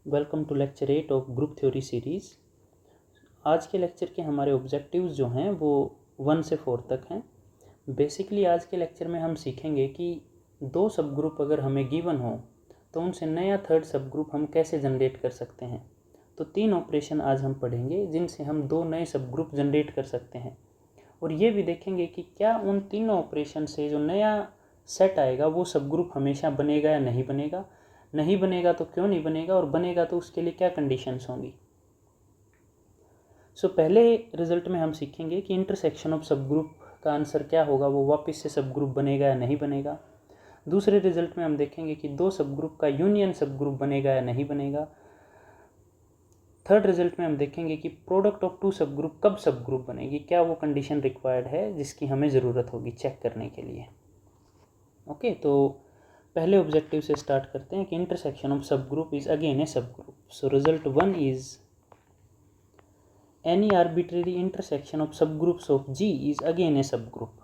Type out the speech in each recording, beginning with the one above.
Welcome to lecture 8 of group theory series. आज के lecture के हमारे ऑब्जेक्टिव्स जो हैं वो 1 से 4 तक हैं। बेसिकली आज के लेक्चर में हम सीखेंगे कि दो सब ग्रुप अगर हमें गिवन हो तो उनसे नया थर्ड सब ग्रुप हम कैसे जनरेट कर सकते हैं। तो 3 ऑपरेशन आज हम पढ़ेंगे जिनसे हम दो नए सब ग्रुप जनरेट कर सकते हैं, और ये भी देखेंगे कि क्या उन तीनों ऑपरेशन से जो नया सेट आएगा वो सब ग्रुप हमेशा बनेगा या नहीं बनेगा। नहीं बनेगा तो क्यों नहीं बनेगा, और बनेगा तो उसके लिए क्या कंडीशंस होंगी। पहले रिजल्ट में हम सीखेंगे कि इंटरसेक्शन ऑफ सब ग्रुप का आंसर क्या होगा, वो वापस से सब ग्रुप बनेगा या नहीं बनेगा। दूसरे रिजल्ट में हम देखेंगे कि दो सब ग्रुप का यूनियन सब ग्रुप बनेगा या नहीं बनेगा। थर्ड रिजल्ट में हम देखेंगे कि प्रोडक्ट ऑफ टू सब ग्रुप कब सब ग्रुप बनेगी, क्या वो कंडीशन रिक्वायर्ड है जिसकी हमें ज़रूरत होगी चेक करने के लिए। ओके, तो पहले ऑब्जेक्टिव से स्टार्ट करते हैं कि intersection of subgroup is again a subgroup. So result 1 is any arbitrary intersection of subgroups of G is again a subgroup.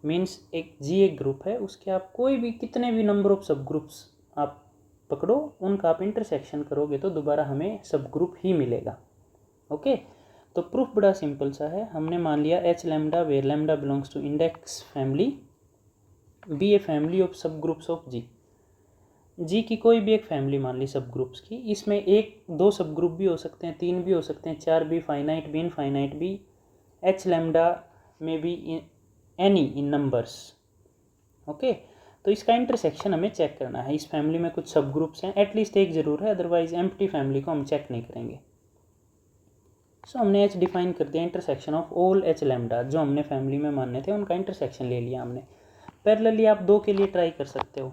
Means एक जी एक ग्रुप है, उसके आप कोई भी कितने भी नंबर ऑफ सब ग्रुप्स आप पकड़ो, उनका आप इंटरसेक्शन करोगे तो दोबारा हमें सब ग्रुप ही मिलेगा। ओके, तो प्रूफ बड़ा सिंपल सा है। हमने मान लिया H lambda where lambda belongs to index family be a family of subgroups of G. G की कोई भी एक फैमिली मान ली सब ग्रुप्स की, इसमें एक दो सब ग्रुप भी हो सकते हैं, तीन भी हो सकते हैं, चार भी, फाइनाइट भी, इनफाइनाइट भी, एच लैम्डा में भी, एनी इन नंबर्स। ओके, तो इसका इंटरसेक्शन हमें चेक करना है। इस फैमिली में कुछ सब ग्रुप्स हैं, एटलीस्ट एक जरूर है, अदरवाइज एम्प्टी फैमिली को हम चेक नहीं करेंगे। सो हमने एच डिफाइन कर दिया, intersection of all H lambda जो हमने फैमिली में मानने थे उनका इंटरसेक्शन ले लिया हमने। पैरेलली आप दो के लिए ट्राई कर सकते हो,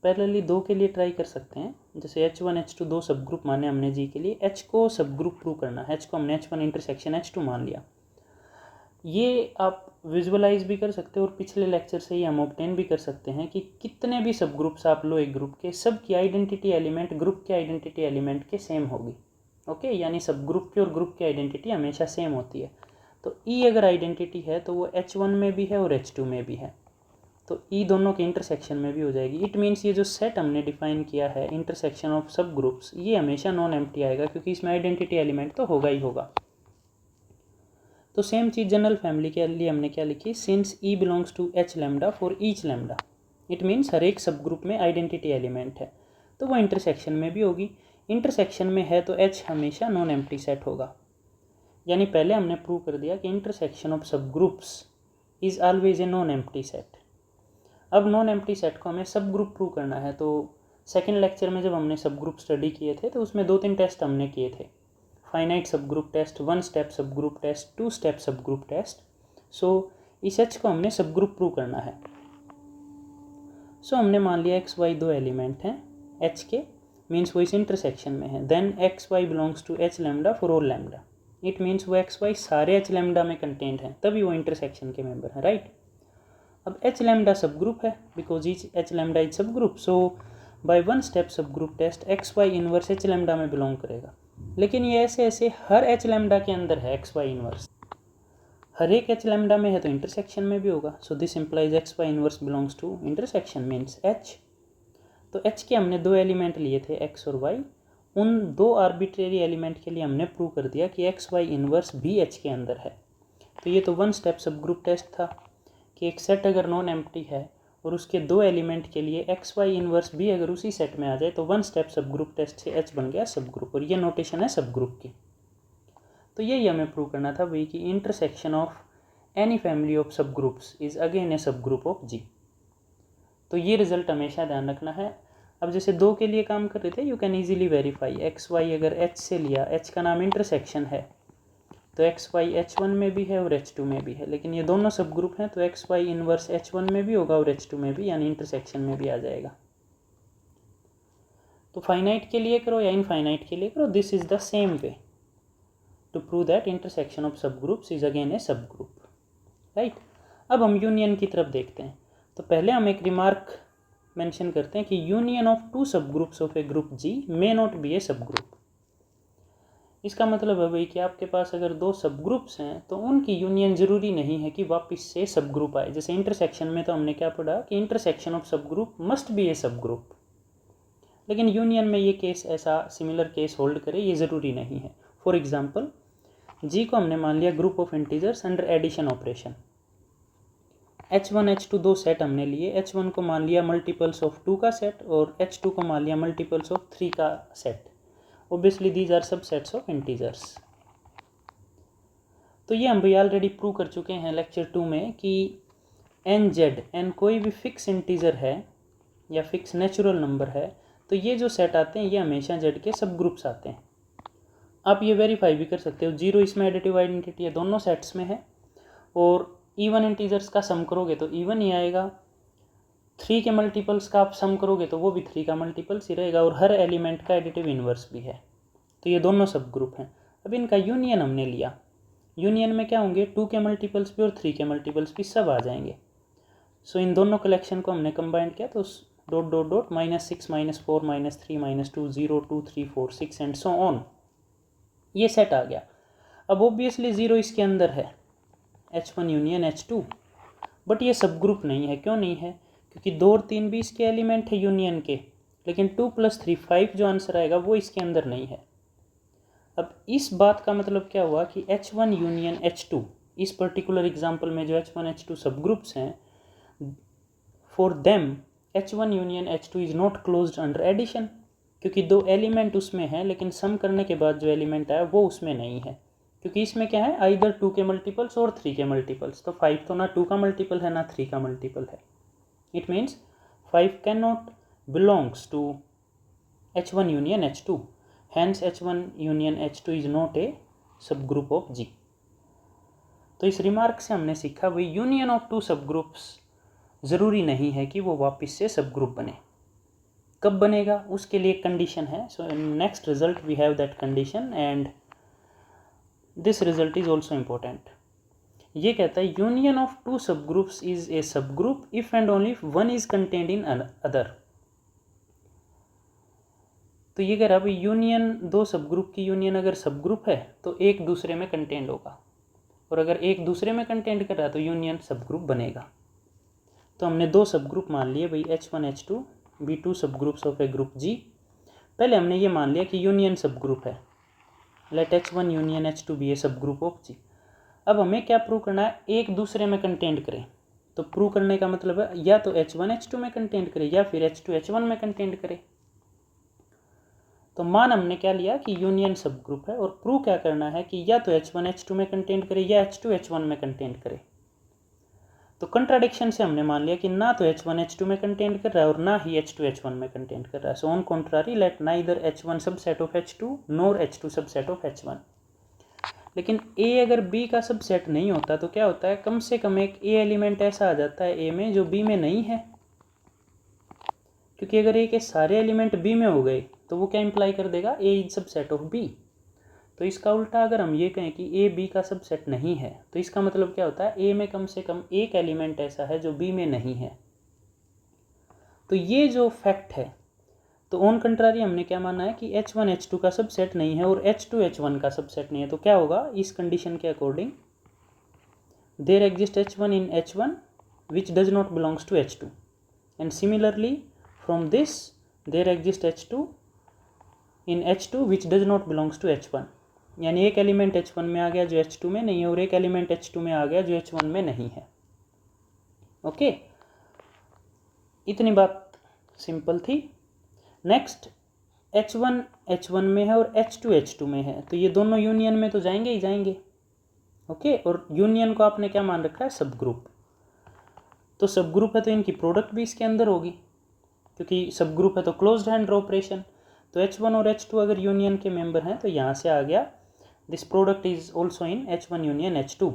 पैरेलली दो के लिए ट्राई कर सकते हैं। जैसे H1 H2 दो सब ग्रुप माने हमने जी के लिए, H को सब ग्रुप प्रूव करना है, H को हमने H1 इंटरसेक्शन H2 मान लिया। ये आप विजुअलाइज भी कर सकते हो और पिछले लेक्चर से ही हम ऑब्टेन भी कर सकते हैं कि कितने भी सब ग्रुप्स आप लो एक ग्रुप के, सब की आइडेंटिटी एलिमेंट ग्रुप के आइडेंटिटी एलिमेंट के सेम होगी। ओके, यानी सब ग्रुप की और ग्रुप की आइडेंटिटी हमेशा सेम होती है। तो ई अगर आइडेंटिटी है तो वो H1 में भी है और H2 में भी है, तो ई दोनों के इंटरसेक्शन में भी हो जाएगी। इट मीन्स ये जो सेट हमने डिफाइन किया है इंटरसेक्शन ऑफ सब ग्रुप्स, ये हमेशा नॉन एम्प्टी आएगा क्योंकि इसमें आइडेंटिटी एलिमेंट तो होगा ही होगा। तो सेम चीज़ जनरल फैमिली के लिए हमने क्या लिखी, since e belongs to H lambda for each lambda, it means हर एक सब ग्रुप में आइडेंटिटी एलिमेंट है तो वो इंटरसेक्शन में भी होगी। इंटरसेक्शन में है तो एच हमेशा नॉन एम्प्टी सेट होगा। यानी पहले हमने प्रूव कर दिया कि intersection of subgroups is always a non empty set. अब नॉन एम्प्टी सेट को हमें सब ग्रुप प्रूव करना है। तो सेकंड लेक्चर में जब हमने सब ग्रुप स्टडी किए थे तो उसमें 2-3 टेस्ट हमने किए थे, फाइनाइट सब group test, 1 step subgroup test, 2 step subgroup test. सो इस एच को हमने सब ग्रुप प्रूव करना है। सो हमने मान लिया एक्स वाई दो एलिमेंट हैं एच के, मीन्स वो इस इंटरसेक्शन में है। Then X Y belongs to H lambda for all lambda, it means वो एक्स वाई सारे एच लैम्डा में कंटेंट हैं, तभी वो इंटरसेक्शन के मेंबर हैं, राइट। अब एच लैम्डा सब ग्रुप है because each H lambda is subgroup. So by 1 step subgroup test X Y inverse H lambda में बिलोंग करेगा। लेकिन ये ऐसे ऐसे हर एच लैम्डा के अंदर है एक्स वाई इनवर्स, हर एक एच लैम्डा में है तो इंटरसेक्शन में भी होगा। So this implies X Y inverse belongs to intersection means H. तो एच के हमने दो एलिमेंट लिए थे एक्स और वाई, उन दो आर्बिट्रेरी एलिमेंट के लिए हमने प्रूव कर दिया कि एक्स वाई इनवर्स भी एच के अंदर है। तो ये तो 1 स्टेप सब ग्रुप टेस्ट था कि एक सेट अगर नॉन एम्प्टी है और उसके दो एलिमेंट के लिए एक्स वाई इनवर्स भी अगर उसी सेट में आ जाए तो 1 स्टेप सब ग्रुप टेस्ट से एच बन गया सब ग्रुप, और ये नोटेशन है सब ग्रुप की। तो यही हमें प्रूव करना था वही कि intersection of any family of subgroups is again a subgroup of जी। तो ये रिजल्ट हमेशा ध्यान रखना है। अब जैसे दो के लिए काम कर रहे थे, you can easily verify X Y अगर एच से लिया, एच का नाम इंटरसेक्शन है तो एक्स वाई H1 में भी है और H2 में भी है, लेकिन ये दोनों सब ग्रुप हैं तो एक्स वाई इनवर्स H1 में भी होगा और H2 में भी, यानी इंटरसेक्शन में भी आ जाएगा। तो फाइनाइट के लिए करो या इनफाइनाइट के लिए करो, this is the same way to prove that intersection of subgroups is again a subgroup, right. अब हम यूनियन की तरफ देखते हैं। तो पहले हम एक रिमार्क मेंशन करते हैं कि union of two subgroups of a group G may not be a subgroup. इसका मतलब है भाई कि आपके पास अगर दो सब ग्रुप्स हैं तो उनकी यूनियन ज़रूरी नहीं है कि वापस से सब ग्रुप आए। जैसे इंटरसेक्शन में तो हमने क्या पढ़ा कि इंटरसेक्शन ऑफ सब ग्रुप मस्ट बी ए सब ग्रुप। लेकिन यूनियन में ये केस ऐसा सिमिलर केस होल्ड करे ये ज़रूरी नहीं है। फॉर एग्जांपल जी को हमने मान लिया group of integers under addition operation. H1 H2 दो सेट हमने लिए, H1 को मान लिया मल्टीपल्स ऑफ 2 का सेट और H2 को मान लिया मल्टीपल्स ऑफ 3 का सेट। ऑब्वियसली दीज आर सब सेट्स ऑफ इंटीजर्स। तो ये हम भी ऑलरेडी प्रूव कर चुके हैं लेक्चर 2 में कि एन जेड, एन कोई भी फिक्स इंटीजर है या फिक्स नेचुरल नंबर है, तो ये जो सेट आते हैं ये हमेशा जेड के सब ग्रुप्स आते हैं। आप ये वेरीफाई भी कर सकते हो, 0 इसमें एडिटिव आइडेंटिटी है, दोनों सेट्स में है, और इवन इंटीजर्स का सम करोगे तो इवन ही आएगा, 3 के मल्टीपल्स का आप सम करोगे तो वो भी 3 का मल्टीपल्स ही रहेगा, और हर एलिमेंट का एडिटिव इन्वर्स भी है। तो ये दोनों सब ग्रुप हैं। अब इनका यूनियन हमने लिया, यूनियन में क्या होंगे, 2 के मल्टीपल्स भी और 3 के मल्टीपल्स भी सब आ जाएंगे। सो इन दोनों कलेक्शन को हमने कंबाइन किया तो dot dot dot -6 -4 -3 -2 0 2 3 4 6 and so on, ये सेट आ गया। अब ऑब्वियसली 0 इसके अंदर है, H1 यूनियन H2, बट ये सब ग्रुप नहीं है। क्यों नहीं है? क्योंकि 2 और 3 भी इसके एलिमेंट है यूनियन के, लेकिन 2 + 3 5 जो आंसर आएगा वो इसके अंदर नहीं है। अब इस बात का मतलब क्या हुआ कि H1 यूनियन H2, इस पर्टिकुलर एग्जाम्पल में जो H1 H2 सब ग्रुप्स हैं, for them H1 union H2 is not closed under addition, क्योंकि 2 एलिमेंट उसमें हैं लेकिन सम करने के बाद जो एलिमेंट आया वो उसमें नहीं है, क्योंकि इसमें क्या है, आइदर 2 के मल्टीपल्स और 3 के मल्टीपल्स। तो 5 तो ना 2 का मल्टीपल है ना 3 का मल्टीपल है। It means 5 can not belongs to H1 union H2, hence H1 union H2 is not a subgroup of G। तो इस रिमार्क से हमने सीखा भाई यूनियन ऑफ 2 सब ग्रुप्स ज़रूरी नहीं है कि वो वापस से सब ग्रुप बने। कब बनेगा उसके लिए कंडीशन है। So in next result we have that condition and this result is also important. ये कहता है union of 2 subgroups is a सब group if and only if one is contained in other. तो ये कह रहा है यूनियन 2 सब ग्रुप की यूनियन अगर सब ग्रुप है तो एक दूसरे में कंटेंड होगा, और अगर एक दूसरे में कंटेंड कर रहा है तो यूनियन सब ग्रुप बनेगा। तो हमने 2 सब ग्रुप मान लिए भाई, H1 H2 B 2 subgroups of a group G। पहले हमने ये मान लिया कि यूनियन सब ग्रुप है, late H1 union H2 B a subgroup of G। अब हमें क्या प्रूव करना है, एक दूसरे में कंटेंड करें। तो प्रूव करने का मतलब है या तो H1 H2 में कंटेंड करे या फिर H2 H1 में कंटेंड करे। तो मान हमने क्या लिया कि यूनियन सब ग्रुप है, और प्रूव क्या करना है कि या तो H1 H2 में कंटेंड करे या H2 H1 में कंटेंड करे। तो कंट्राडिक्शन से हमने मान लिया कि ना तो H1 H2 में कंटेंड कर रहा है और ना ही H2 H1 में कंटेंड कर रहा है। So on contrary let neither H1 subset of H2 nor H2 subset of H1। लेकिन A अगर B का सबसेट नहीं होता तो क्या होता है, कम से कम एक A एलिमेंट ऐसा आ जाता है A में जो B में नहीं है, क्योंकि अगर A के सारे एलिमेंट B में हो गए तो वो क्या इंप्लाई कर देगा, A is subset of B। तो इसका उल्टा अगर हम ये कहें कि A B का सबसेट नहीं है तो इसका मतलब क्या होता है, A में कम से कम एक एलिमेंट ऐसा है जो B में नहीं है। तो ये जो फैक्ट है, तो ऑन कंट्रारी हमने क्या माना है कि H1 H2 का सबसेट नहीं है और H2 H1 का सबसेट नहीं है। तो क्या होगा, इस कंडीशन के according there exist H1 in H1 which does not belongs to H2, and similarly from this there exist H2 in H2 which does not belongs to H1। यानी एक एलिमेंट H1 में आ गया जो H2 में नहीं है, और एक एलिमेंट H2 में आ गया जो H1 में नहीं है। ओके, इतनी बात सिंपल थी। नेक्स्ट H1 H1 में है और H2 H2 में है, तो ये दोनों यूनियन में तो जाएंगे ही जाएंगे। ओके, और यूनियन को आपने क्या मान रखा है, सब ग्रुप। तो सब ग्रुप है तो इनकी प्रोडक्ट भी इसके अंदर होगी, क्योंकि सब ग्रुप है तो क्लोज्ड हैंड ऑपरेशन। तो H1 और H2 अगर यूनियन के मेंबर हैं तो यहाँ से आ गया this product is also in H1 union H2।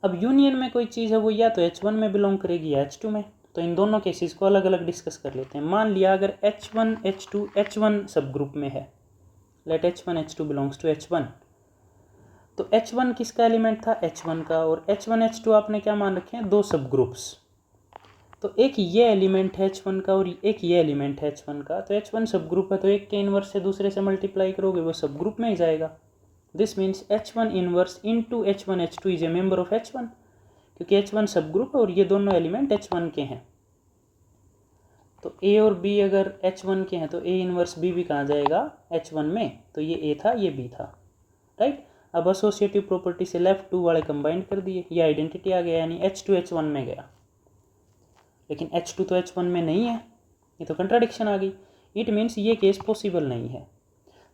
अब यूनियन में कोई चीज़ है वो या तो H1 में बिलोंग करेगी या H2 में। तो इन दोनों केसेस को अलग अलग डिस्कस कर लेते हैं। मान लिया अगर H1 H2 H1 सब ग्रुप में है, late H1 H2 belongs to H1। तो H1 किसका एलिमेंट था, H1 का, और H1 H2 आपने क्या मान रखे हैं, 2 सब ग्रुप्स। तो एक ये एलिमेंट है H1 का और एक ये एलिमेंट है H1 का। तो H1 सब ग्रुप है तो एक के इन्वर्स से दूसरे से मल्टीप्लाई करोगे वो सब ग्रुप में ही जाएगा। This means H1 inverse into H1 H2 is a member of H1, क्योंकि H1 सब ग्रुप है और ये दोनों एलिमेंट H1 के हैं। तो ए और बी अगर H1 के हैं तो ए इनवर्स बी भी कहाँ जाएगा, H1 में, तो ये ए था ये बी था, राइट। अब एसोसिएटिव प्रॉपर्टी से लेफ्ट टू वाले कंबाइंड कर दिए, ये आइडेंटिटी आ गया, यानी H2 H1 में गया, लेकिन H2 तो H1 में नहीं है, ये तो कंट्राडिक्शन आ गई। इट मीन्स ये केस पॉसिबल नहीं है।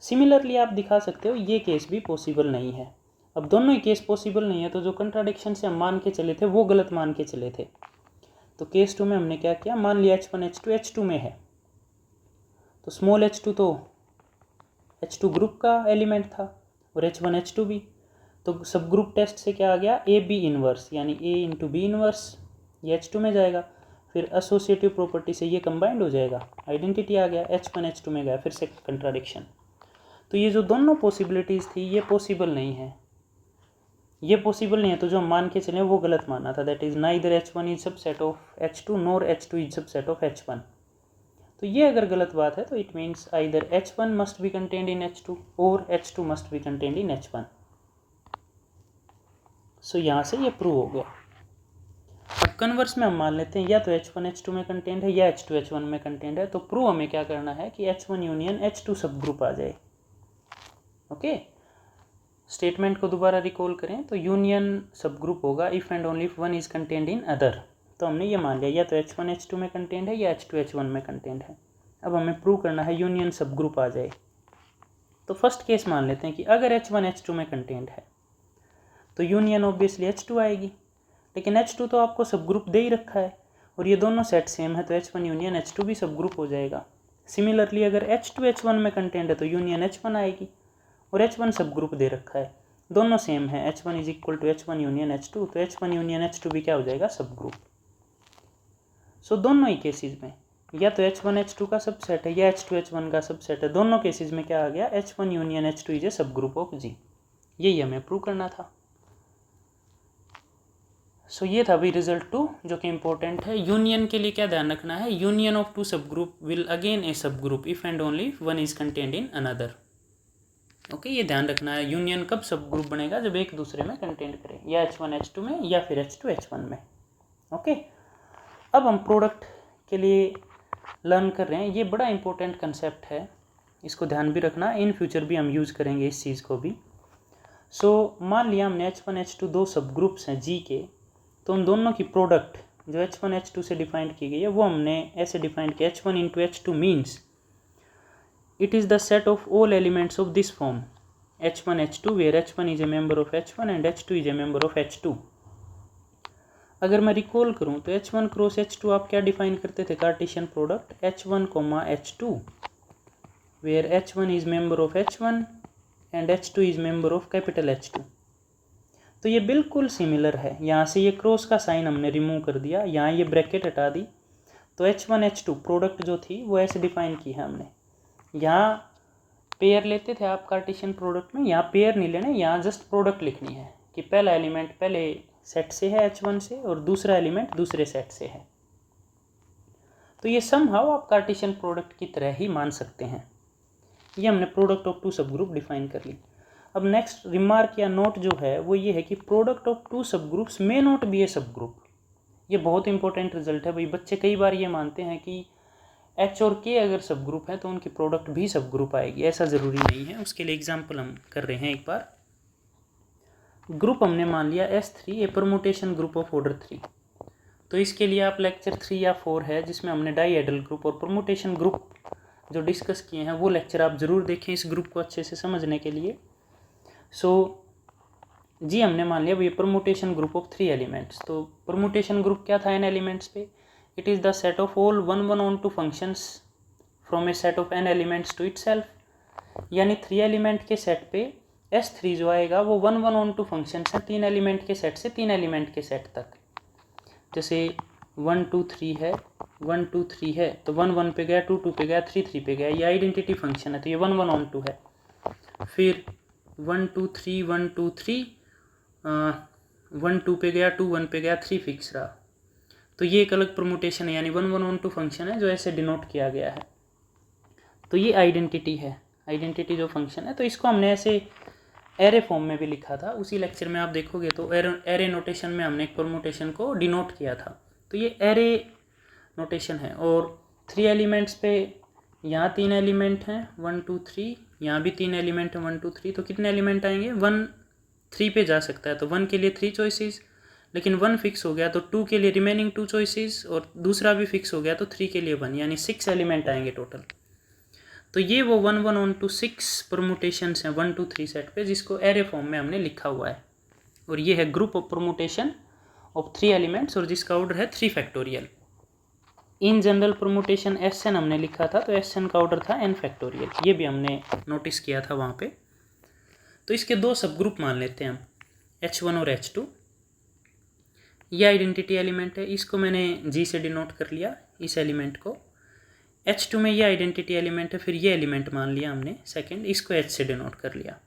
सिमिलरली आप दिखा सकते हो ये केस भी पॉसिबल नहीं है। अब दोनों ही केस पॉसिबल नहीं है, तो जो कंट्राडिक्शन से हम मान के चले थे वो गलत मान के चले थे। तो केस 2 में हमने क्या किया, मान लिया H1 H2 H2 में है, तो स्मॉल h2 तो H2 ग्रुप का एलिमेंट था और H1 H2 भी, तो सब ग्रुप टेस्ट से क्या आ गया, ए बी इनवर्स, यानी A इंटू बी इनवर्स, ये H2 में जाएगा। फिर एसोसिएटिव प्रॉपर्टी से ये कंबाइंड हो जाएगा, आइडेंटिटी आ गया, H1 H2 में गया, फिर से कंट्राडिक्शन। तो ये जो दोनों पॉसिबिलिटीज़ थी ये पॉसिबल नहीं है, ये पॉसिबल नहीं है, तो जो हम मान के चले वो गलत माना था, that is neither H1 is subset of H2 nor H2 is subset of H1। तो ये अगर गलत बात है तो it means either H1 must be contained in H2 और H2 must be contained in H1। सो यहाँ से ये प्रूव हो गया। अब कन्वर्स में हम मान लेते हैं या तो H1 H2 में कंटेंट है या H2 H1 में कंटेंट है, तो प्रूव हमें क्या करना है कि H1 यूनियन H2 सब ग्रुप आ जाए। ओके, स्टेटमेंट को दोबारा रिकॉल करें तो यूनियन सब ग्रुप होगा if and only if one is content in other. तो हमने ये मान लिया या तो H1 H2 में कंटेंट है या H2 H1 में कंटेंट है। अब हमें प्रूव करना है यूनियन सब ग्रुप आ जाए। तो फर्स्ट केस मान लेते हैं कि अगर H1 H2 में कंटेंट है तो यूनियन ऑब्वियसली H2 आएगी, लेकिन H2 तो आपको सब ग्रुप दे ही रखा है और ये दोनों सेट सेम है, तो H1 यूनियन H2 भी सब ग्रुप हो जाएगा। सिमिलरली अगर H2 H1 में कंटेंट है तो यूनियन H1 आएगी और H1 सब ग्रुप दे रखा है, दोनों सेम है, H1 is equal to H1 union H2, तो H1 यूनियन H2 भी क्या हो जाएगा, सब ग्रुप। सो दोनों ही केसेस में या तो H1 H2 का सबसेट है या H2 H1 का सबसेट है, दोनों केसेस में क्या आ गया, H1 union H2 is A subgroup of G। यही हमें प्रूव करना था। सो ये था अभी रिजल्ट 2 जो कि इंपॉर्टेंट है। यूनियन के लिए क्या ध्यान रखना है, यूनियन ऑफ टू सब ग्रुप विल अगेन ए सब group if and only one is contained in another. Okay, ये ध्यान रखना है, यूनियन कब सब ग्रुप बनेगा, जब एक दूसरे में कंटेंट करे, या H1 H2 में या फिर H2 H1 में। ओके, अब हम प्रोडक्ट के लिए लर्न कर रहे हैं, ये बड़ा इंपॉर्टेंट कंसेप्ट है, इसको ध्यान भी रखना, इन फ्यूचर भी हम यूज़ करेंगे इस चीज़ को भी। सो मान लिया हमने H1 H2 दो सब ग्रुप्स हैं G के, तो उन दोनों की प्रोडक्ट जो H1 H2 से डिफाइंड की गई है वो हमने ऐसे डिफाइंड किया, H1 into H2 means it is the set of all elements of this form H1 H2 where H1 is a member of H1 and H2 is a member of H2। अगर मैं recall करूँ तो H1 cross H2 आप क्या define करते थे, Cartesian product H1, H2 where H1 is member of H1 and H2 is member of capital H2। तो ये बिल्कुल सिमिलर है, यहाँ से ये क्रॉस का साइन हमने रिमूव कर दिया, यहाँ ये ब्रैकेट हटा दी, तो H1 H2 प्रोडक्ट जो थी वो ऐसे डिफाइन की है हमने। यहाँ पेयर लेते थे आप कार्टेशियन प्रोडक्ट में, यहाँ पेयर नहीं लेना, यहाँ जस्ट प्रोडक्ट लिखनी है कि पहला एलिमेंट पहले सेट से है H1 से और दूसरा एलिमेंट दूसरे सेट से है। तो ये समहाउ आप कार्टेशियन प्रोडक्ट की तरह ही मान सकते हैं। ये हमने प्रोडक्ट ऑफ टू सब ग्रुप डिफाइन कर ली। अब नेक्स्ट रिमार्क या नोट जो है वो ये है कि product of two subgroups may not be a सब ग्रुप। ये बहुत इंपॉर्टेंट रिजल्ट है भाई, बच्चे कई बार ये मानते हैं कि H और K अगर सब ग्रुप है तो उनकी प्रोडक्ट भी सब ग्रुप आएगी, ऐसा ज़रूरी नहीं है। उसके लिए एग्जाम्पल हम कर रहे हैं एक बार। ग्रुप हमने मान लिया S3 A permutation group of order 3, तो इसके लिए आप लेक्चर 3 या 4 है जिसमें हमने डाईहेड्रल ग्रुप और परमुटेशन ग्रुप जो डिस्कस किए हैं वो लेक्चर आप ज़रूर देखें इस ग्रुप को अच्छे से समझने के लिए। सो जी हमने मान लिया ये परमुटेशन ग्रुप ऑफ 3 एलिमेंट्स। तो परमुटेशन ग्रुप क्या था n एलिमेंट्स पे, it is the set of all 1 functions from a set of n elements to itself. यानी 3 एलिमेंट के सेट पे S3 जो आएगा वो 1 फंक्शंस हैं 3 एलिमेंट के सेट से 3 एलिमेंट के सेट तक। जैसे 1 2 3 है, 1 2 3 है तो 1 1 पे गया, 2 2 पे गया, 3 3 पे गया, ये आइडेंटिटी फंक्शन है तो ये 1 2 है। फिर 1 2 3 1 2 3 1 2 पे गया, 2 1 पे गया, 3 फिक्स रहा, तो ये एक अलग परमुटेशन है, यानी 1 2 फंक्शन है जो ऐसे डिनोट किया गया है। तो ये आइडेंटिटी है, आइडेंटिटी जो फंक्शन है, तो इसको हमने ऐसे एरे फॉर्म में भी लिखा था। उसी लेक्चर में आप देखोगे तो एरे नोटेशन में हमने एक परमुटेशन को डिनोट किया था, तो ये एरे नोटेशन है। और 3 एलिमेंट्स पे यहाँ 3 एलिमेंट हैं 1 2 3, यहाँ भी 3 एलिमेंट हैं 1 2 3, तो कितने एलिमेंट आएंगे 1 3 पे जा सकता है, तो 1 के लिए 3 चॉइसेस, लेकिन 1 फिक्स हो गया तो 2 के लिए रिमेनिंग 2 चॉइसेस, और दूसरा भी फिक्स हो गया तो 3 के लिए 1, यानी 6 एलिमेंट आएंगे टोटल। तो ये वो 1 1 1 2 6 परमुटेशंस हैं 1 2 3 सेट पे, जिसको एरे फॉर्म में हमने लिखा हुआ है, और ये है group of permutation of 3 elements, और जिसका ऑर्डर है 3 factorial. In general permutation Sn हमने लिखा था, तो Sn का ऑर्डर था n फैक्टोरियल, ये भी हमने नोटिस किया था वहाँ पे। तो इसके 2 सब ग्रुप मान लेते हैं हम, H1 और H2। ये आइडेंटिटी एलिमेंट है, इसको मैंने G से डिनोट कर लिया इस एलिमेंट को। H2 में ये आइडेंटिटी एलिमेंट है, फिर ये एलिमेंट मान लिया हमने सेकेंड, इसको H से डिनोट कर लिया।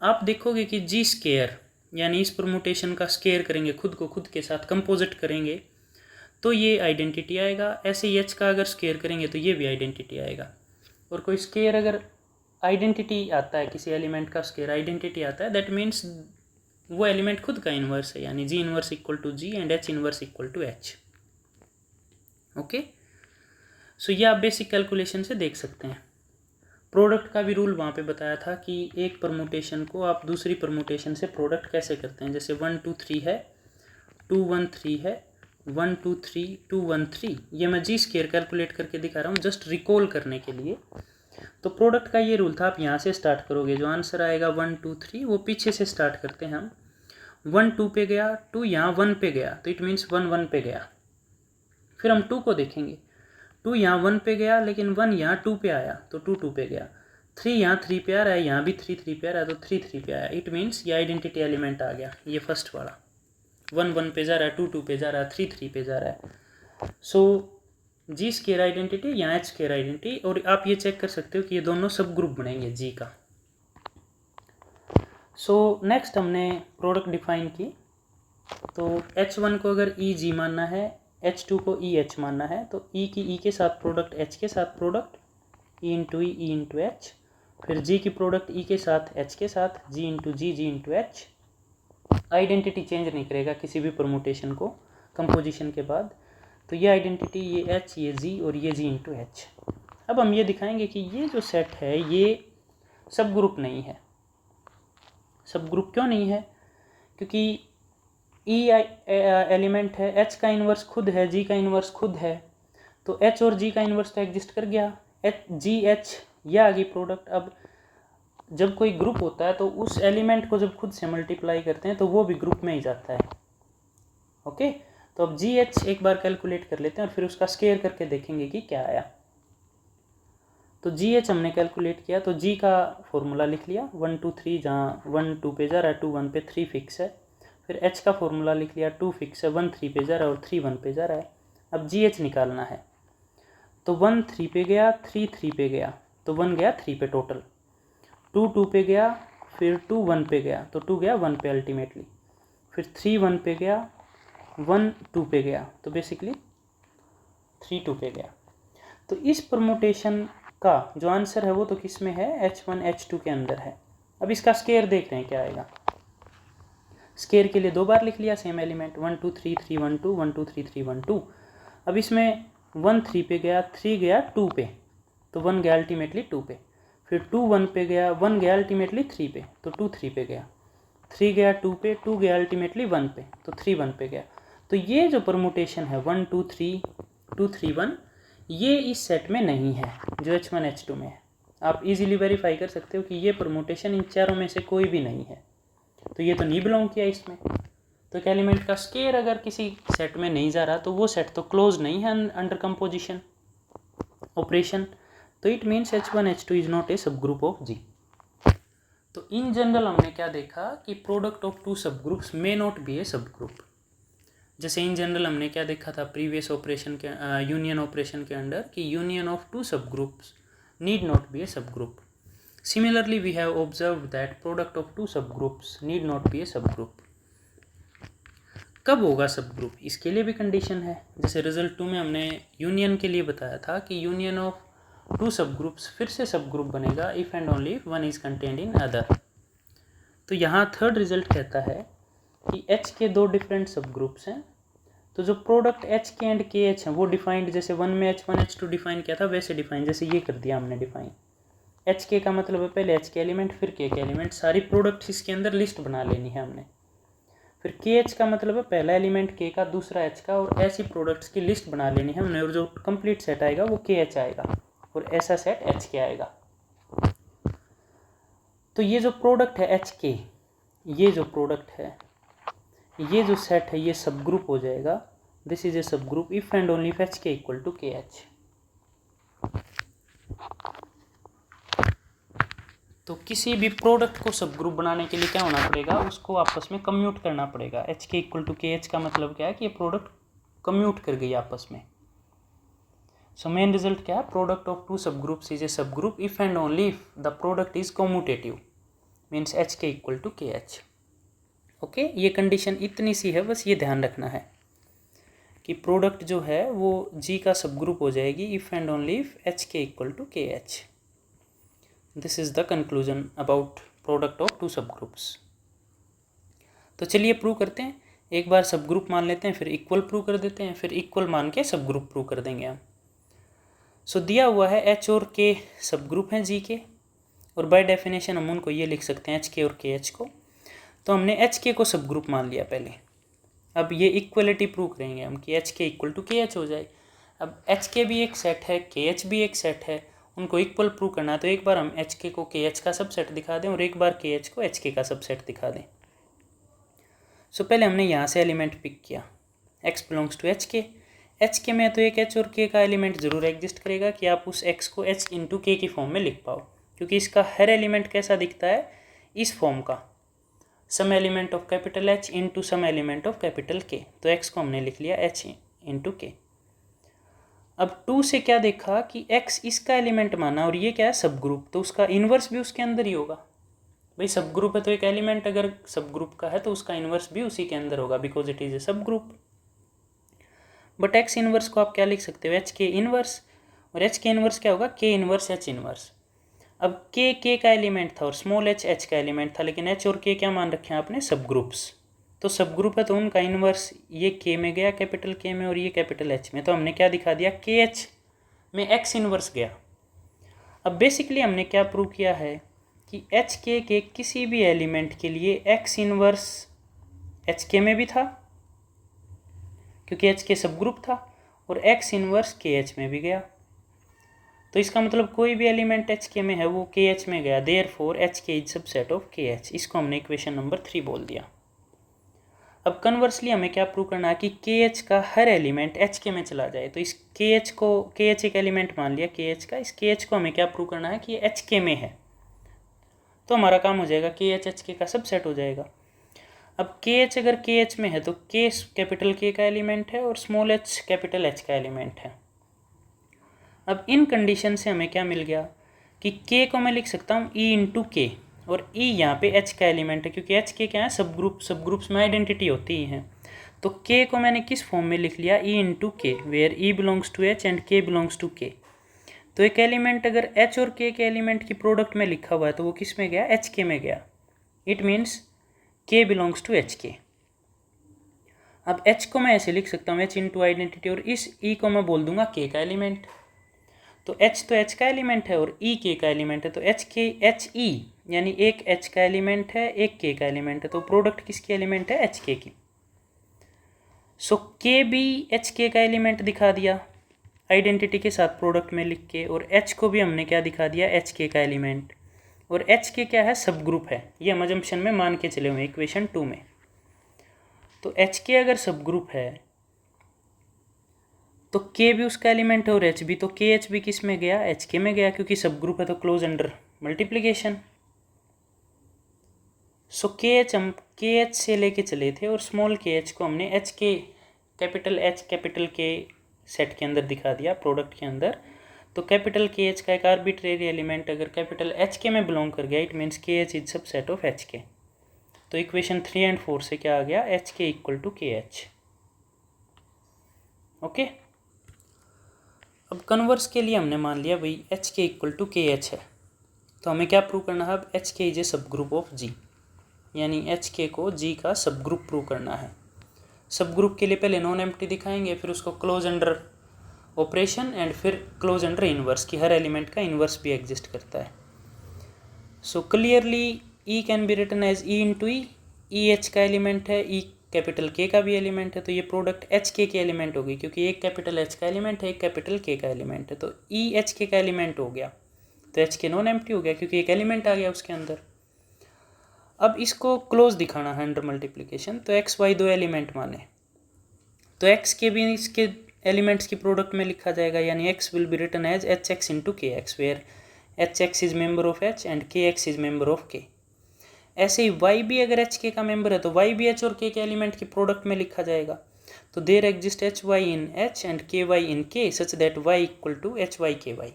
आप देखोगे कि G स्केयर यानी इस परमुटेशन का स्केयर करेंगे, खुद को खुद के साथ कंपोजिट करेंगे तो ये आइडेंटिटी आएगा। ऐसे ही H का अगर स्केयर करेंगे तो ये भी आइडेंटिटी आएगा। और कोई स्केयर अगर आइडेंटिटी आता है, किसी एलिमेंट का स्केयर आइडेंटिटी आता है, दैट मीन्स वो एलिमेंट खुद का इन्वर्स है, यानी G inverse equal to G and H inverse equal to H। Okay, so ये आप बेसिक कैलकुलेशन से देख सकते हैं। प्रोडक्ट का भी रूल वहाँ पे बताया था कि एक परमुटेशन को आप दूसरी परमुटेशन से प्रोडक्ट कैसे करते हैं। जैसे 1 2 3 है, 2 1 3 है, 1 2 3 2 1 3, ये मैं जी स्केयर कैलकुलेट करके दिखा रहा हूँ जस्ट रिकॉल करने के लिए। तो प्रोडक्ट का ये रूल था, आप यहाँ से स्टार्ट करोगे, जो आंसर आएगा 1 2 3 वो पीछे से स्टार्ट करते हैं हम। 1 2 पे गया, 2 यहाँ 1 पे गया, तो इट मीन्स 1 1 पे गया। फिर हम 2 को देखेंगे, 2 यहाँ 1 पे गया, लेकिन 1 यहाँ 2 पे आया तो 2 2 पे गया। 3 यहाँ 3 पे आ रहा है, यहाँ भी 3 3 पे आ रहा है तो 3 3 पे आया। इट मीन्स ये आइडेंटिटी एलिमेंट आ गया, ये फर्स्ट वाला 1 1 पे जा रहा है, 2 2 पे जा रहा है, 3 3 पे जा रहा है। सो जी स्केयर आइडेंटिटी या एच स्केयर आइडेंटिटी, और आप ये चेक कर सकते हो कि ये दोनों सब ग्रुप बनेंगे जी का। सो नेक्स्ट हमने प्रोडक्ट डिफाइन की, तो H1 को अगर ई जी मानना है, H2 को ई एच मानना है, तो ई की ई के साथ प्रोडक्ट, एच के साथ प्रोडक्ट, ई इंटू एच, फिर जी की प्रोडक्ट ई के साथ एच के साथ, जी इंटू एच। आइडेंटिटी चेंज नहीं करेगा किसी भी परमुटेशन को कंपोजिशन के बाद। तो ये आइडेंटिटी, ये एच, ये जी और ये जी इंटू एच। अब हम ये दिखाएंगे कि ये जो सेट है ये सब ग्रुप नहीं है। सब ग्रुप क्यों नहीं है? क्योंकि ई एलिमेंट है, एच का इन्वर्स खुद है, जी का इन्वर्स खुद है, तो एच और जी का इन्वर्स तो एग्जिस्ट कर गया, एच जी एच, ये आ गई प्रोडक्ट। अब जब कोई ग्रुप होता है तो उस एलिमेंट को जब खुद से मल्टीप्लाई करते हैं तो वो भी ग्रुप में ही जाता है। ओके, तो अब जी एच एक बार कैलकुलेट कर लेते हैं और फिर उसका स्केयर करके देखेंगे कि क्या आया। तो जी एच हमने कैलकुलेट किया, तो जी का फॉर्मूला लिख लिया 1 2 3, जहाँ 1 2 पे जा रहा है, 2 1 पे, 3 फिक्स है। फिर एच का फॉर्मूला लिख लिया, 2 फिक्स है, 1 3 पे जा रहा है और 3 1 पे जा रहा है। अब जी एच निकालना है, तो 1 3 पे गया, 3 3 पे गया, तो 1 गया 3 पे टोटल, 2 2 पे गया, फिर 2 1 पे गया, तो 2 गया 1 पे अल्टीमेटली, फिर 3 1 पे गया, 1 2 पे गया, तो बेसिकली 3 2 पे गया। तो इस परमुटेशन का जो आंसर है वो तो किस में है? H1 H2 के अंदर है। अब इसका स्केयर देख रहे हैं क्या आएगा। स्केयर के लिए 2 बार लिख लिया सेम एलिमेंट, 1 2 3 3 1 2, 1 2 3 3 1 2। अब इसमें 1 3 पे गया, 3 गया 2 पे, तो 1 गया अल्टीमेटली 2 पे, फिर 2 1 पे गया, 1 गया अल्टीमेटली 3 पे, तो 2 3 पे गया, 3 गया 2 पे, 2 गया अल्टीमेटली 1 पे, तो 3 1 पे गया। तो ये जो परमुटेशन है 1 2 3 2 3 1, ये इस सेट में नहीं है जो H1 H2 में है। आप इजीली वेरीफाई कर सकते हो कि ये परमुटेशन इन चारों में से कोई भी नहीं है, तो ये तो नहीं बिलोंग किया इसमें। तो एक एलिमेंट का स्केयर अगर किसी सेट में नहीं जा रहा तो वो सेट तो क्लोज नहीं है अंडर कंपोजिशन ऑपरेशन, तो it means H1 H2 is not a subgroup of जी। तो इन जनरल हमने क्या देखा कि product of 2 subgroups may not be a subgroup. जैसे इन जनरल हमने क्या देखा था प्रीवियस ऑपरेशन के यूनियन ऑपरेशन के अंडर कि union of 2 subgroups need not be a subgroup. Similarly we have observed that product of 2 subgroups need not be a subgroup. कब होगा सब ग्रुप, इसके लिए भी condition है। जैसे रिजल्ट 2 में हमने यूनियन के लिए बताया था कि यूनियन ऑफ 2 सब ग्रुप्स फिर से सब ग्रुप बनेगा if and only if 1 is contained in other. तो यहाँ थर्ड रिजल्ट कहता है कि H के 2 डिफरेंट सब ग्रुप्स हैं, तो जो प्रोडक्ट एच के एंड के एच हैं वो डिफाइंड, जैसे 1 में H1 H2 डिफाइन किया था वैसे डिफाइन, जैसे ये कर दिया हमने डिफाइन। एच के का मतलब है पहले एच के एलिमेंट फिर के एलिमेंट, सारी प्रोडक्ट्स इसके अंदर लिस्ट बना लेनी है हमने। फिर के एच का मतलब है पहला एलिमेंट के का, दूसरा एच का, और ऐसी प्रोडक्ट्स की लिस्ट बना लेनी है हमने, और जो कंप्लीट सेट आएगा वो के एच आएगा और ऐसा सेट एच के आएगा। तो ये जो प्रोडक्ट है एच के, ये जो प्रोडक्ट है, ये जो सेट है ये सब ग्रुप हो जाएगा। दिस इज ए सब group if and only if H K equal to K H. तो किसी भी प्रोडक्ट को सब ग्रुप बनाने के लिए क्या होना पड़ेगा, उसको आपस में कम्यूट करना पड़ेगा। H K equal to K H का मतलब क्या है कि ये प्रोडक्ट कम्यूट कर गई आपस में। सो मेन रिजल्ट क्या है, product of two subgroups is a सब group if and only if the product is commutative, means H K equal to K H. Okay, ये कंडीशन इतनी सी है, बस ये ध्यान रखना है कि प्रोडक्ट जो है वो जी का सब ग्रुप हो जाएगी if and only if H K equal to K H. This is the conclusion about product of two subgroups. तो चलिए प्रूव करते हैं। एक बार सब ग्रुप मान लेते हैं, फिर इक्वल प्रूव कर देते हैं, फिर इक्वल मान के सब ग्रुप प्रूव कर देंगे हम। सो दिया हुआ है एच और के सब ग्रुप हैं जी के, और बाय डेफिनेशन हम उनको ये लिख सकते हैं एच के और के एच को। तो हमने एच के को सब ग्रुप मान लिया पहले। अब ये इक्वलिटी प्रूव करेंगे हम कि H K equal to K H हो जाए। अब एच के भी एक सेट है, के एच भी एक सेट है, उनको इक्वल प्रूव करना है। तो एक बार हम एच के को के एच का सबसेट दिखा दें और एक बार के एच को एच के का सबसेट दिखा दें। सो पहले हमने यहाँ से एलिमेंट पिक किया, x बिलोंग्स टू एच के। एच के में तो एक एच और के का एलिमेंट ज़रूर एग्जिस्ट करेगा कि आप उस x को h इंटू के की फॉर्म में लिख पाओ, क्योंकि इसका हर एलिमेंट कैसा दिखता है, इस फॉर्म का, some element of capital H into some element of capital K. तो x को हमने लिख लिया h इंटू के। अब 2 से क्या देखा कि x इसका एलिमेंट माना और ये क्या है सब ग्रुप, तो उसका इन्वर्स भी उसके अंदर ही होगा। भाई सब ग्रुप है तो एक एलिमेंट अगर सब ग्रुप का है तो उसका इन्वर्स भी उसी के अंदर होगा, बिकॉज इट इज ए सब ग्रुप। बट x इन्वर्स को आप क्या लिख सकते हो, h के इन्वर्स, और h के इन्वर्स क्या होगा, k इन्वर्स h इन्वर्स। अब k का एलिमेंट था और स्मॉल h का एलिमेंट था, लेकिन h और k क्या मान रखे हैं आपने, सब ग्रुप्स। तो सब ग्रुप है तो उनका इन्वर्स ये k में गया, कैपिटल K में, और ये कैपिटल H में। तो हमने क्या दिखा दिया, KH में x इन्वर्स गया। अब बेसिकली हमने क्या प्रूव किया है कि एच के किसी भी एलिमेंट के लिए x इन्वर्स एच के में भी था, क्योंकि एच के सब ग्रुप था, और x इन्वर्स के एच में भी गया। तो इसका मतलब कोई भी एलिमेंट एच के में है वो के एच में गया, therefore H K is subset of के एच। इसको हमने इक्वेशन नंबर 3 बोल दिया। अब कन्वर्सली हमें क्या प्रूव करना है कि के एच का हर एलिमेंट एच के में चला जाए। तो इस के एच को, के एच एक एलिमेंट मान लिया के एच का, इस के एच को हमें क्या प्रूव करना है कि ये एच के में है। तो हमारा काम हो जाएगा के एच के का सबसेट हो जाएगा। अब के एच अगर के एच में है तो के कैपिटल के का एलिमेंट है और स्मॉल एच कैपिटल एच का एलिमेंट है। अब इन कंडीशन से हमें क्या मिल गया कि के को मैं लिख सकता हूँ ई इंटू के, और ई यहाँ पे एच का एलिमेंट है, क्योंकि एच के क्या है सब ग्रुप्स में आइडेंटिटी होती ही हैं। तो के को मैंने किस फॉर्म में लिख लिया, E into K, where E belongs to H and K belongs to K. तो एक एलिमेंट अगर h और k के एलिमेंट की प्रोडक्ट में लिखा हुआ है तो वो किस में गया, एच के में गया। It means k belongs to H K. अब h को मैं ऐसे लिख सकता हूँ, h इंटू आइडेंटिटी, और इस e को मैं बोल दूंगा k का एलिमेंट। तो h तो h का एलिमेंट है और e k का एलिमेंट है, तो h e यानी एक h का एलिमेंट है एक k का एलिमेंट है। तो प्रोडक्ट किसकी एलिमेंट है, h k की। सो k भी h k का एलिमेंट दिखा दिया आइडेंटिटी के साथ प्रोडक्ट में लिख के, और h को भी हमने क्या दिखा दिया, एच के का एलिमेंट। और h के क्या है, सब ग्रुप है, ये हम अजम्पशन में मान के चले हुए इक्वेशन 2 में। तो h के अगर सब ग्रुप है तो k भी उसका एलिमेंट है और h भी, तो के एच भी किस में गया, एच के में गया, क्योंकि सब ग्रुप है तो क्लोज अंडर मल्टीप्लीकेशन। सो के एच हम के एच से लेके चले थे और स्मॉल के एच को हमने एच कैपिटल के सेट के अंदर दिखा दिया, प्रोडक्ट के अंदर। तो कैपिटल के एच का एक आर्बिट्रेरी एलिमेंट अगर कैपिटल एच के में बिलोंग कर गया, इट मीन्स के H is subset of H के। तो इक्वेशन 3 एंड 4 से क्या आ गया, H K equal to K H. Okay, अब कन्वर्स के लिए हमने मान लिया भाई H K equal to K H है, तो हमें क्या प्रूव करना है, अब H K is a subgroup of जी, यानी एच के को जी का सब ग्रुप प्रूव करना है। सब ग्रुप के लिए पहले नॉन एम्प्टी दिखाएंगे, फिर उसको क्लोज अंडर ऑपरेशन एंड फिर क्लोज अंडर इनवर्स, की हर एलिमेंट का इनवर्स भी एग्जिस्ट करता है। So clearly E can be written as E into E H का एलिमेंट है, ई कैपिटल के का भी एलिमेंट है, तो ये प्रोडक्ट एच के एलिमेंट होगी, क्योंकि एक कैपिटल एच का एलिमेंट है, एक कैपिटल के का एलिमेंट है, तो ई एच के का एलिमेंट हो गया, तो एच के नॉन एम्प्टी हो गया क्योंकि एक एलिमेंट आ गया उसके अंदर। अब इसको क्लोज दिखाना है अंडर मल्टीप्लिकेशन, तो एक्स वाई दो एलिमेंट माने, तो एक्स के भी इसके एलिमेंट्स की प्रोडक्ट में लिखा जाएगा, यानी x will be written as h x into k x, where H x is member of H and के x is member of K. ऐसे ही वाई भी अगर एच के का मेंबर है तो वाई भी एच और के एलिमेंट की प्रोडक्ट में लिखा जाएगा, तो there exist H Y in H and K Y in K such that Y equal to H Y K Y.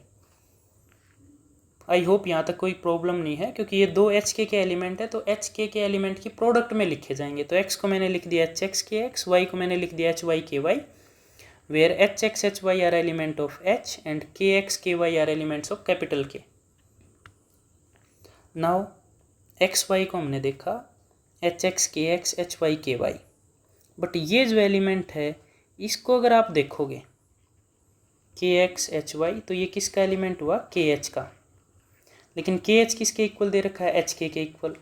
I hope यहाँ तक कोई प्रॉब्लम नहीं है, क्योंकि ये दो एच के एलिमेंट है, तो एच के एलिमेंट की प्रोडक्ट में लिखे जाएंगे, तो एक्स को मैंने लिख दिया H X K X, Y को मैंने लिख दिया H Y K Y, where H X H Y are element of H and के X K Y are elements of capital K. Now X Y को हमने देखा H X K X H Y K Y, but ये जो element है इसको अगर आप देखोगे के एक्स एच वाई, तो ये किसका एलिमेंट हुआ, के एच का, लेकिन के एच किसके इक्वल दे रखा है, एच के इक्वल।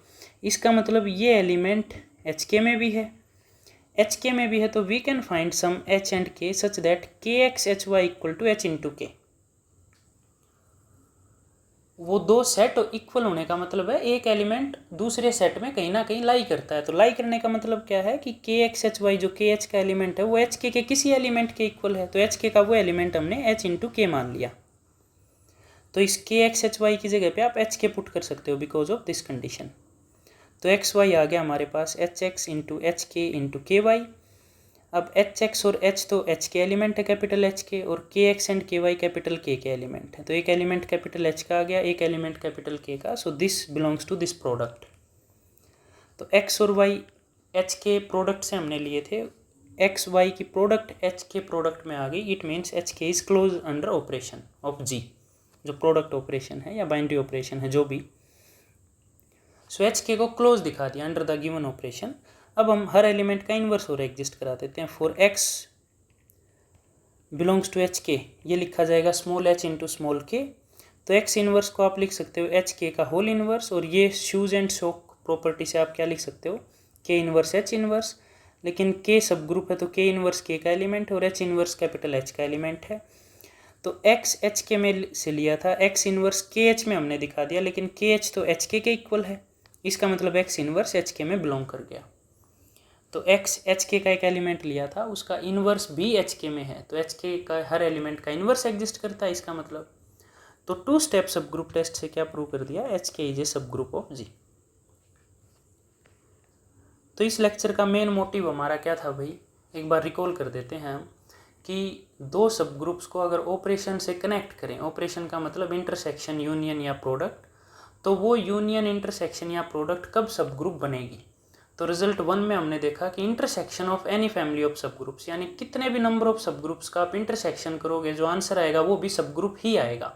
इसका मतलब ये एलिमेंट एच के में भी है, एच के में भी है, तो we can find some H and K such that K X H Y equal to H into K. वो दो सेट इक्वल होने का मतलब है एक एलिमेंट दूसरे सेट में कहीं ना कहीं लाई करता है, तो लाई करने का मतलब क्या है कि के एक्स एच वाई जो के एच का एलिमेंट है वो एच के किसी एलिमेंट के इक्वल है, तो एच के का वो एलिमेंट हमने एच इंटू के मान लिया, तो इस के एक्स एच वाई की जगह पे आप एच के पुट कर सकते हो बिकॉज ऑफ दिस कंडीशन। तो एक्स वाई आ गया हमारे पास एच एक्स इंटू एच के इंटू के वाई। अब एच एक्स और एच तो एच के एलिमेंट है कैपिटल एच के, और के x and K Y capital के एलिमेंट है, तो एक एलिमेंट कैपिटल एच का आ गया, एक एलिमेंट कैपिटल के का, so this belongs to this product. तो एक्स और वाई एच के प्रोडक्ट से हमने लिए थे, एक्स वाई की प्रोडक्ट एच के प्रोडक्ट में आ गई, it means H K is close under operation of G, जो प्रोडक्ट ऑपरेशन है या बाइनरी ऑपरेशन है जो भी। सो एच के को क्लोज दिखा दिया अंडर द गिवन ऑपरेशन। अब हम हर एलिमेंट का इन्वर्स और एग्जिस्ट करा देते हैं। For X belongs to H K ये लिखा जाएगा स्मॉल एच इंटू स्मॉल के, तो एक्स इन्वर्स को आप लिख सकते हो एच के का होल इन्वर्स, और ये शूज एंड शॉक प्रॉपर्टी से आप क्या लिख सकते हो के इन्वर्स एच इन्वर्स, लेकिन के सब ग्रुप है तो के इन्वर्स के का एलिमेंट और एच इन्वर्स कैपिटल एच का एलिमेंट है। तो एक्स एच के में से लिया था, एक्स इन्वर्स के एच में हमने दिखा दिया, लेकिन के एच तो एच के इक्वल है, इसका मतलब एक्स इन्वर्स एच के में बिलोंग कर गया। तो एक्स एच के का एक एलिमेंट लिया था, उसका इन्वर्स भी एच के में है, तो एच के का हर एलिमेंट का इन्वर्स एग्जिस्ट करता है इसका मतलब। तो to step subgroup test से क्या प्रूव कर दिया, H K is a subgroup of जी। तो इस लेक्चर का मेन मोटिव हमारा क्या था भाई, एक बार रिकॉल कर देते हैं हम कि दो सब ग्रुप्स को अगर ऑपरेशन से कनेक्ट करें, ऑपरेशन का मतलब इंटरसेक्शन यूनियन या प्रोडक्ट, तो वो यूनियन इंटरसेक्शन या प्रोडक्ट कब सब ग्रुप बनेगी। तो रिजल्ट 1 में हमने देखा कि intersection of any family of सब ग्रुप्स, यानी कितने भी नंबर ऑफ सब ग्रुप्स का आप इंटरसेक्शन करोगे जो आंसर आएगा वो भी सब ग्रुप ही आएगा,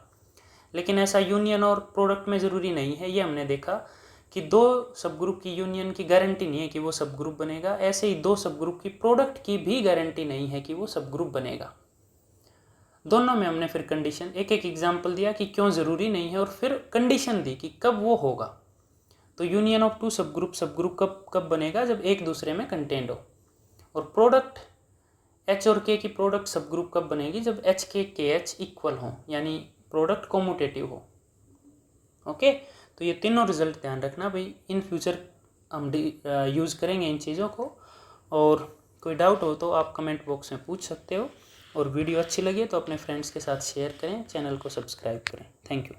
लेकिन ऐसा यूनियन और प्रोडक्ट में ज़रूरी नहीं है। ये हमने देखा कि दो सब ग्रुप की यूनियन की गारंटी नहीं है कि वो सब ग्रुप बनेगा, ऐसे ही दो सब ग्रुप की प्रोडक्ट की भी गारंटी नहीं है कि वो सब ग्रुप बनेगा। दोनों में हमने फिर कंडीशन एक एक एग्जाम्पल दिया कि क्यों ज़रूरी नहीं है, और फिर कंडीशन दी कि कब वो होगा। तो यूनियन ऑफ टू सब ग्रुप कब बनेगा, जब एक दूसरे में कंटेंड हो। और प्रोडक्ट एच और के की प्रोडक्ट सब ग्रुप कब बनेगी, जब एच के एच इक्वल हो, यानी प्रोडक्ट कॉम्यूटेटिव हो। ओके, तो ये तीनों रिजल्ट ध्यान रखना भाई, इन फ्यूचर हम यूज़ करेंगे इन चीज़ों को। और कोई डाउट हो तो आप कमेंट बॉक्स में पूछ सकते हो, और वीडियो अच्छी लगी तो अपने फ्रेंड्स के साथ शेयर करें, चैनल को सब्सक्राइब करें। Thank you.